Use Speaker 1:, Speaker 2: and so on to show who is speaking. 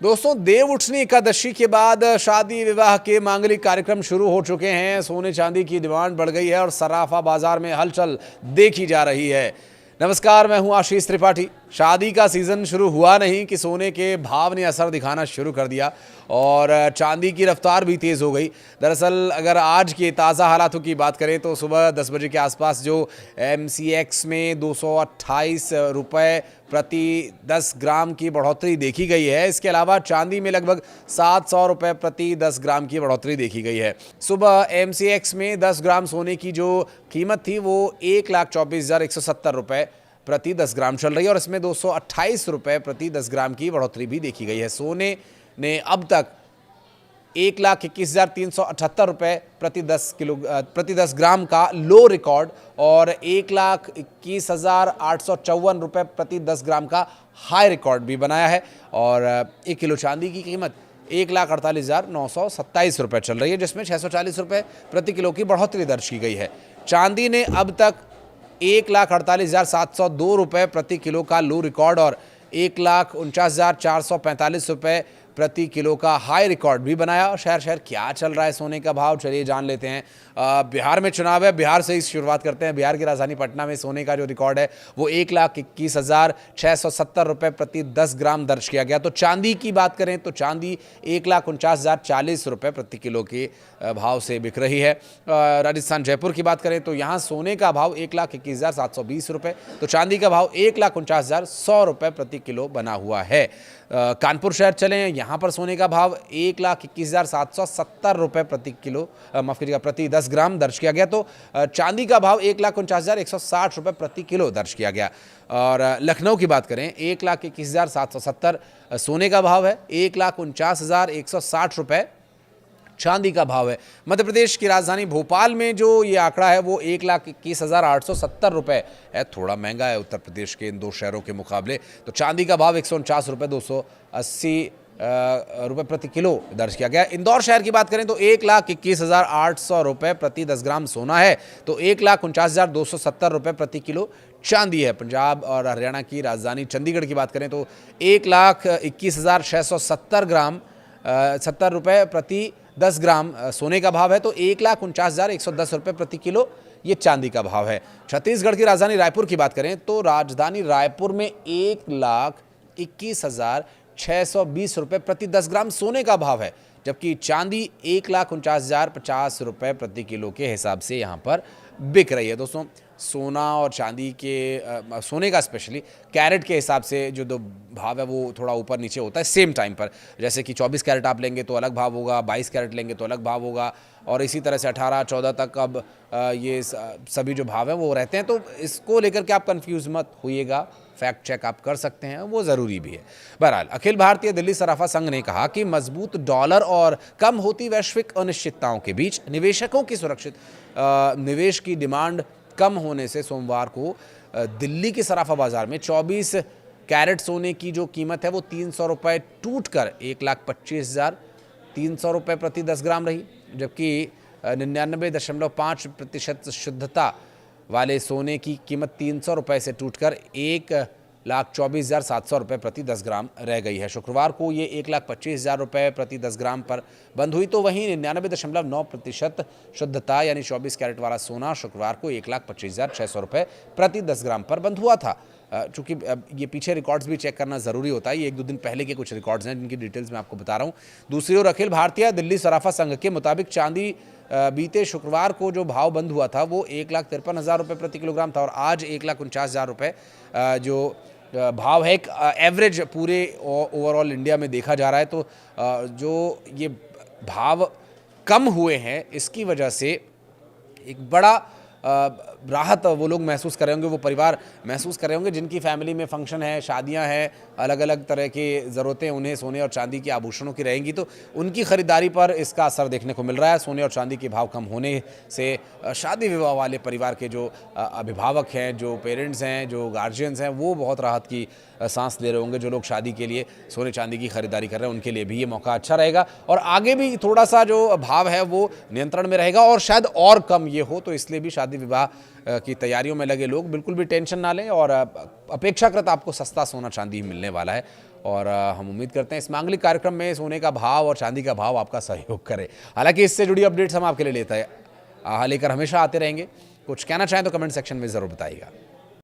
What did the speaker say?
Speaker 1: दोस्तों, देव उठनी एकादशी के बाद शादी विवाह के मांगलिक कार्यक्रम शुरू हो चुके हैं। सोने चांदी की डिमांड बढ़ गई है और सराफा बाजार में हलचल देखी जा रही है। नमस्कार, मैं हूं आशीष त्रिपाठी। शादी का सीजन शुरू हुआ नहीं कि सोने के भाव ने असर दिखाना शुरू कर दिया और चांदी की रफ्तार भी तेज़ हो गई। दरअसल अगर आज के ताज़ा हालातों की बात करें तो सुबह 10 बजे के आसपास जो MCX में 228 रुपये प्रति 10 ग्राम की बढ़ोतरी देखी गई है। इसके अलावा चांदी में लगभग 700 रुपये प्रति 10 ग्राम की बढ़ोतरी देखी गई है। सुबह MCX में 10 ग्राम सोने की जो कीमत थी वो 1,24,170 रुपये प्रति 10 ग्राम चल रही है और इसमें 228 रुपये प्रति 10 ग्राम की बढ़ोतरी भी देखी गई है। सोने ने अब तक 1,21,378 रुपये प्रति 10 ग्राम का लो रिकॉर्ड और 1,21,854 रुपये प्रति 10 ग्राम का हाई रिकॉर्ड भी बनाया है। और 1 किलो चांदी की कीमत 1,48,927 रुपये चल रही है, जिसमें 640 रुपये प्रति किलो की बढ़ोतरी दर्ज की गई है। चांदी ने अब तक 1,48,702 रुपये प्रति किलो का लो रिकॉर्ड और 1,49,445 रुपये प्रति किलो का हाई रिकॉर्ड भी बनाया। शहर शहर क्या चल रहा है सोने का भाव, चलिए जान लेते हैं। बिहार में चुनाव है, बिहार से ही शुरुआत करते हैं। बिहार की राजधानी पटना में सोने का जो रिकॉर्ड है वो 1,21,670 रुपये प्रति 10 ग्राम दर्ज किया गया। तो चांदी की बात करें तो चांदी 1,49,040 रुपये प्रति किलो के भाव से बिक रही है। राजस्थान जयपुर की बात करें तो यहाँ सोने का भाव 1,21,720 रुपये, तो चांदी का भाव 1,49,100 रुपये प्रति किलो बना हुआ है। कानपुर शहर चलें, यहाँ पर सोने का भाव 1,21,770 रुपये प्रति किलो माफ करिएगा प्रति 10 ग्राम दर्ज किया गया। तो चांदी का भाव 1,49,160 रुपये प्रति किलो दर्ज किया गया। और लखनऊ की बात करें 1,21,770 सोने का भाव है, 1,49,160 रुपये चांदी का भाव है। मध्य प्रदेश की राजधानी भोपाल में जो ये आंकड़ा है वो 1,21,870 रुपये है। थोड़ा महंगा है उत्तर प्रदेश के इन दो शहरों के मुकाबले। तो चांदी का भाव 149 रुपये 280 रुपये प्रति किलो दर्ज किया गया। इंदौर शहर की बात करें तो 1,21,800 रुपये प्रति 10 ग्राम सोना है, तो 1,49,270 रुपये प्रति किलो चांदी है। पंजाब और हरियाणा की राजधानी चंडीगढ़ की बात करें तो 1,21,670 रुपये प्रति 10 ग्राम सोने का भाव है, तो 1,49,110 रुपये प्रति किलो ये चांदी का भाव है। छत्तीसगढ़ की राजधानी रायपुर की बात करें तो राजधानी रायपुर में 1,21,620 रुपये प्रति 10 ग्राम सोने का भाव है, जबकि चांदी 1,49,050 रुपये प्रति किलो के हिसाब से यहाँ पर बिक रही है। दोस्तों, सोना और चांदी के सोने का स्पेशली कैरेट के हिसाब से जो दो भाव है वो थोड़ा ऊपर नीचे होता है सेम टाइम पर। जैसे कि 24 कैरेट आप लेंगे तो अलग भाव होगा, 22 कैरेट लेंगे तो अलग भाव होगा, और इसी तरह से 18-14 तक अब ये सभी जो भाव हैं वो रहते हैं। तो इसको लेकर के आप कंफ्यूज मत होइएगा, फैक्ट चेक आप कर सकते हैं, वो ज़रूरी भी है। बहरहाल, अखिल भारतीय दिल्ली सराफा संघ ने कहा कि मजबूत डॉलर और कम होती वैश्विक अनिश्चितताओं के बीच निवेशकों की सुरक्षित निवेश की डिमांड कम होने से सोमवार को दिल्ली के सराफा बाजार में 24 कैरेट सोने की जो कीमत है वो 300 रुपये टूट कर 1,25,300 रुपये प्रति 10 ग्राम रही, जबकि 99.5% शुद्धता वाले सोने की कीमत 300 रुपये से टूटकर 1,24,700 रुपये प्रति 10 ग्राम रह गई है। शुक्रवार को ये 1,25,000 रुपये प्रति 10 ग्राम पर बंद हुई। तो वहीं 99.9% शुद्धता यानी 24 कैरेट वाला सोना शुक्रवार को 1,25,600 रुपये प्रति 10 ग्राम पर बंद हुआ था। चूँकि ये पीछे रिकॉर्ड्स भी चेक करना ज़रूरी होता है, ये 1-2 दिन पहले के कुछ रिकॉर्ड्स हैं जिनकी डिटेल्स मैं आपको बता रहा हूँ। दूसरी ओर अखिल भारतीय दिल्ली सराफा संघ के मुताबिक चांदी बीते शुक्रवार को जो भाव बंद हुआ था वो 1,53,000 रुपये प्रति किलोग्राम था और आज 1,49,000 रुपये जो भाव है एक एवरेज पूरे ओवरऑल इंडिया में देखा जा रहा है। तो जो ये भाव कम हुए हैं इसकी वजह से एक बड़ा राहत वो लोग महसूस कर रहे होंगे, वो परिवार महसूस कर रहे होंगे जिनकी फैमिली में फंक्शन है, शादियां हैं, अलग अलग तरह की ज़रूरतें उन्हें सोने और चांदी के आभूषणों की रहेंगी, तो उनकी ख़रीदारी पर इसका असर देखने को मिल रहा है। सोने और चांदी के भाव कम होने से शादी विवाह वाले परिवार के जो अभिभावक हैं, जो पेरेंट्स हैं, जो गार्जियंस हैं, वो बहुत राहत की सांस ले रहे होंगे। जो लोग शादी के लिए सोने चांदी की खरीदारी कर रहे हैं उनके लिए भी ये मौका अच्छा रहेगा और आगे भी थोड़ा सा जो भाव है वो नियंत्रण में रहेगा और शायद और कम ये हो। तो इसलिए भी शादी विवाह की तैयारियों में लगे लोग बिल्कुल भी टेंशन ना लें और अपेक्षाकृत आपको सस्ता सोना चांदी मिलने वाला है और हम उम्मीद करते हैं इस मांगलिक कार्यक्रम में सोने का भाव और चांदी का भाव आपका सहयोग करे। हालांकि इससे जुड़ी अपडेट्स हम आपके लिए लेकर हमेशा आते रहेंगे। कुछ कहना चाहें तो कमेंट सेक्शन में ज़रूर बताइएगा।